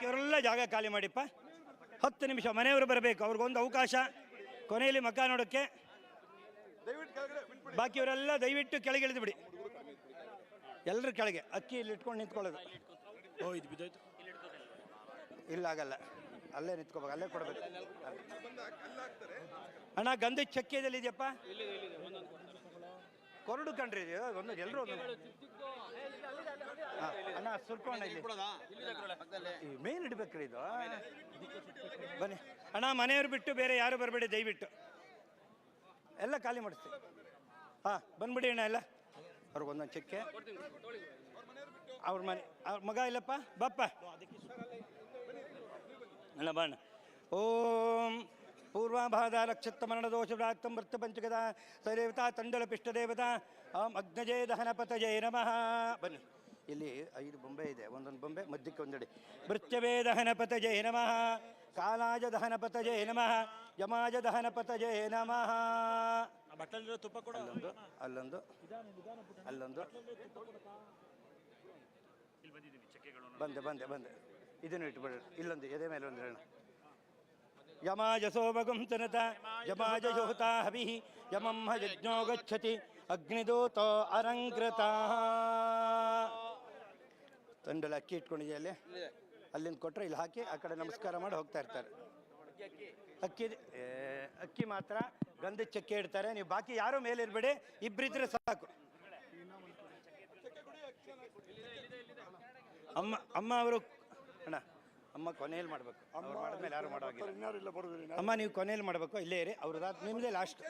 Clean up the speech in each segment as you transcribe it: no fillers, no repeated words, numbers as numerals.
ಬಾಕಿಯವರೆಲ್ಲ ಜಾಗ ಖಾಲಿ ಮಾಡಿಪ್ಪ. 10 ನಿಮಿಷ ಮನೆಯವರು ಬರಬೇಕು, ಅವ್ರಿಗೊಂದು ಅವಕಾಶ ಕೊನೆಯಲ್ಲಿ ಮಕ್ಕ ನೋಡೋಕ್ಕೆ. ಬಾಕಿಯವರೆಲ್ಲ ದಯವಿಟ್ಟು ಕೆಳಗಿಳಿದು ಬಿಡಿ, ಎಲ್ಲರೂ ಕೆಳಗೆ. ಅಕ್ಕಿ ಇಲ್ಲಿ ಇಟ್ಕೊಂಡು ನಿಂತ್ಕೊಳ್ಳೋದು. ಓ ಇದು ಬಿದ್ದೋಯ್ತು, ಇಲ್ಲ ಆಗಲ್ಲ, ಅಲ್ಲೇ ನಿಂತ್ಕೋಬೇಕು, ಅಲ್ಲೇ ಕೊಡಬೇಕು. ಅಣ್ಣ ಗಂಧದ ಚಕ್ಕೆದಲ್ಲಿ ಇದೆಯಪ್ಪ, ಕೊರಡು ಕಂಡ್ರಿ ಇದು ಒಂದು ಎಲ್ಲರೂ ಒಂದು. ಅಣ್ಣ ಸ್ವಲ್ಪ ಅಣ್ಣ ಇಲ್ಲಿ ಮೇನ್ ಇಡ್ಬೇಕ್ರಿ ಇದು. ಬನ್ನಿ ಅಣ್ಣ, ಮನೆಯವ್ರು ಬಿಟ್ಟು ಬೇರೆ ಯಾರು ಬರಬೇಡಿ ದಯವಿಟ್ಟು, ಎಲ್ಲ ಖಾಲಿ ಮಾಡಿಸ್ತೀವಿ. ಹಾಂ ಬಂದ್ಬಿಡಿ ಅಣ್ಣ ಎಲ್ಲ. ಅವ್ರಿಗೊಂದೊಂದು ಚಕ್ಕೆ. ಅವ್ರ ಮನೆ ಅವ್ರ ಮಗ ಇಲ್ಲಪ್ಪ, ಬಪ್ಪ ಅಣ್ಣ ಬಣ್ಣ. ಓಂ ಪೂರ್ವಾಭಾದ ಲಕ್ಷತ್ತಮರಣ ದೋಷ ಪ್ರಾಪ್ತಂ ವೃತ್ತ ಪಂಚಗದ ಸದೇವತಾ ತಂಡಳ ಪಿಷ್ಟದೇವತಾ ಓಂ ಅಗ್ನಜೇ ದಹನಪತಜೇ ನಮಃ. ಬನ್ನಿ, ಇಲ್ಲಿ 5 ಬೊಂಬೆ ಇದೆ, ಒಂದೊಂದು ಬೊಂಬೆ ಮಧ್ಯಕ್ಕೆ ಒಂದಡಿ. ಮೃತ್ಯವೇ ದಹನಪತಜೇ ನಮಃ, ಕಾಲಾಜ ದಹನಪತಜೇ ನಮಃ, ಯಮಾಜ ದಹನಪತಜೇ ನಮಃ. ತುಪ್ಪ ಕೊಡ. ಅಲ್ಲೊಂದು ಅಲ್ಲೊಂದು ಬಂದೆ ಬಂದೆ ಬಂದೆ. ಇದನ್ನು ಇಟ್ಬಿಡ್ರಿ, ಇಲ್ಲೊಂದು ಎದೆ ಮೇಲೆ ಒಂದು ಹೇಳ. ಯಮಾಜ ಸೋಮಗುಂ ತನತ ಯಮಾಜ ಯೋತಾ ಹವಿಃ ಯಮಂ ಯಜ್ಞೋ ಗಚ್ಚತಿ ಅಗ್ನಿದೂತೋ ಅರಂಕೃತ. ತಂಡಲ್ಲಿ ಅಕ್ಕಿ ಇಟ್ಕೊಂಡಿದೆ, ಅಲ್ಲಿಂದ ಕೊಟ್ಟರೆ ಇಲ್ಲಿ ಹಾಕಿ ಆ ಕಡೆ ನಮಸ್ಕಾರ ಮಾಡಿ ಹೋಗ್ತಾ ಇರ್ತಾರೆ. ಅಕ್ಕಿ ಮಾತ್ರ ಗಂಧದ ಚಕ್ಕೆ ಇಡ್ತಾರೆ. ನೀವು ಬಾಕಿ ಯಾರೂ ಮೇಲೆ ಇರಬೇಡಿ, ಇಬ್ಬರಿದ್ರೆ ಸಾಕು. ಅಮ್ಮ ಅವರು ಅಣ್ಣ, ಅಮ್ಮ ಕೊನೆಯಲ್ಲಿ ಮಾಡಬೇಕು, ಅವ್ರು ಮಾಡಿದ್ಮೇಲೆ ಯಾರು ಮಾಡೋಗಿಲ್ಲ. ಅಮ್ಮ ನೀವು ಕೊನೆಯಲ್ಲಿ ಮಾಡಬೇಕು, ಇಲ್ಲೇ ಇರಿ. ಅವ್ರದ್ದು ನಿಮ್ಮದೇ ಲಾಸ್ಟ್.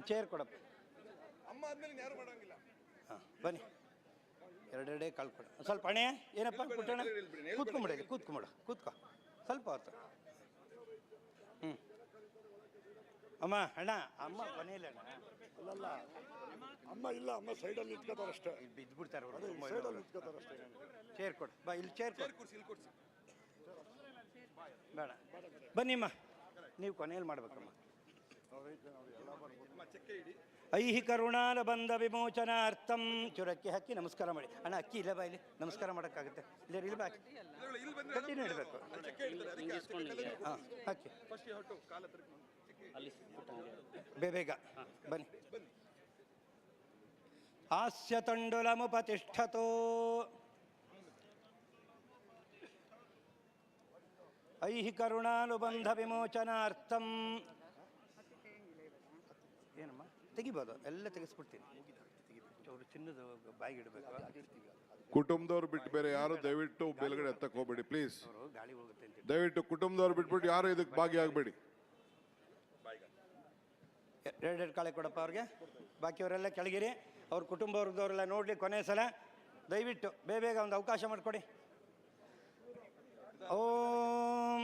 ಚೇರ್ ಕೊಡಪ್ಪ. ಹಾಂ ಬನ್ನಿ, ಎರಡೆರಡೇ ಕಾಲು ಕೊಡ. ಸ್ವಲ್ಪ ಅಣೆ ಏನಪ್ಪ ಕುಟ್ಟೋಣ, ಕೂತ್ಕೊಂಬಿಡಿ, ಕೂತ್ಕೊ ಸ್ವಲ್ಪ ಹೊತ್ತು. ಅಮ್ಮ ಅಣ್ಣ, ಅಮ್ಮ ಕೊನೆಯಲ್ಲಿ ಅಣ್ಣ. ಅಲ್ಲಲ್ಲ ಅಮ್ಮ ಇಲ್ಲ, ಅಮ್ಮ ಸೈಡಲ್ಲಿ ನಿಂತ್ಕೋತಾರೆ ಅಷ್ಟೇ, ಬಿದ್ದುಬಿಡ್ತಾರೆ ಅವರು. ಸೈಡಲ್ಲಿ ನಿಂತ್ಕೋತಾರೆ ಅಷ್ಟೇ. ಚೇರ್ ಕೊಡು ಬಾ, ಇಲ್ಲಿ ಚೇರ್ ಕೊಡು. ಬೇಡ ಬನ್ನಿಮ್ಮ, ನೀವು ಕೊನೆಯಲ್ಲಿ ಮಾಡ್ಬೇಕಮ್ಮ. ಐಹಿಕ ಋಣಾಲ ಬಂಧ ವಿಮೋಚನಾರ್ಥಂ. ಚೂರಕ್ಕಿ ಹಾಕಿ ನಮಸ್ಕಾರ ಮಾಡಿ. ಅಣ್ಣ ಅಕ್ಕಿ ಇಲ್ಲ ಬಾ, ಇಲ್ಲಿ ನಮಸ್ಕಾರ ಮಾಡೋಕ್ಕಾಗುತ್ತೆ. ಇಲ್ಲಿ ಬಾಕಿ ಗಟ್ಟಿನೂ ಇಡಬೇಕು. ಹಾಂ ಹಾಕಿ ಬೇಗ ಬನ್ನಿ. ಹಾಸ್ಯ ತಂಡುಲಮುಪತಿಷ್ಠತೋ ಐಹಿಕ ಋಣಾನುಬಂಧ ವಿಮೋಚನಾರ್ಥಂ. ಏನಮ್ಮ ತೆಗಿಬೋದು, ಎಲ್ಲ ತೆಗೆಸ್ಬಿಡ್ತೀನಿ. ಅವರು ಚಿನ್ನದ ಬಾಯಿಗೆ ಇಡಬೇಕು. ಕುಟುಂಬದವ್ರು ಬಿಟ್ಟು ಬೇರೆ ಯಾರು ದಯವಿಟ್ಟು ಮೇಲ್ಗಡೆ ಎತ್ತಕ್ಕೆ ಹೋಗ್ಬೇಡಿ ಪ್ಲೀಸ್. ಅವರು ಗಾಳಿ ಹೋಗುತ್ತೆ ಅಂತ ದಯವಿಟ್ಟು ಕುಟುಂಬದವ್ರು ಬಿಟ್ಬಿಟ್ಟು ಯಾರು ಇದಕ್ಕೆ ಭಾಗಿಯಾಗಬೇಡಿ. ಎರಡೆರಡು ಕಾಳೆ ಕೊಡಪ್ಪ ಅವ್ರಿಗೆ. ಬಾಕಿಯವರೆಲ್ಲ ಕೆಳಗಿರಿ. ಅವ್ರ ಕುಟುಂಬವ್ರದವರೆಲ್ಲ ನೋಡಲಿ ಕೊನೆ ಸಲ. ದಯವಿಟ್ಟು ಬೇಗ ಒಂದು ಅವಕಾಶ ಮಾಡಿಕೊಡಿ. ಓಂ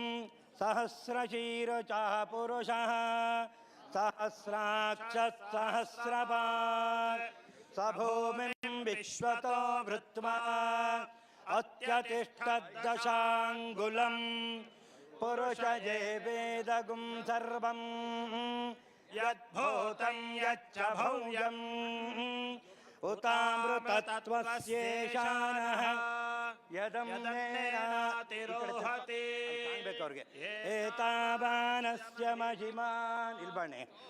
ಸಹಸ್ರಶೀರ ಚಾಹ ಪುರುಷಃ ಸಹಸ್ರಾಕ್ಷ ಸಹಸ್ರಪಾತ್ ಸಭೂಮಿಂ ವಿಶ್ವತೋ ಭೃತ್ವಾ ಅತ್ಯತಿಷ್ಠದಶಾಂಗುಲಂ ಪುರುಷಜೇ ವೇದಗುಂ ಸರ್ವಂ ಯದ್ಭೂತಂ ಯಚ್ಚ ಭವ್ಯಂ ಉತಾಮೃತತ್ವಸ್ಯೇಷಾನಃ ಯದಂ ನೇನಾತಿರೋಹತಿ. ಅವ್ರಿಗೆ ಏತಾವಾನಸ್ಯ ಮಹಿಮಾನ್. ಇಲ್ಬಾಣೆ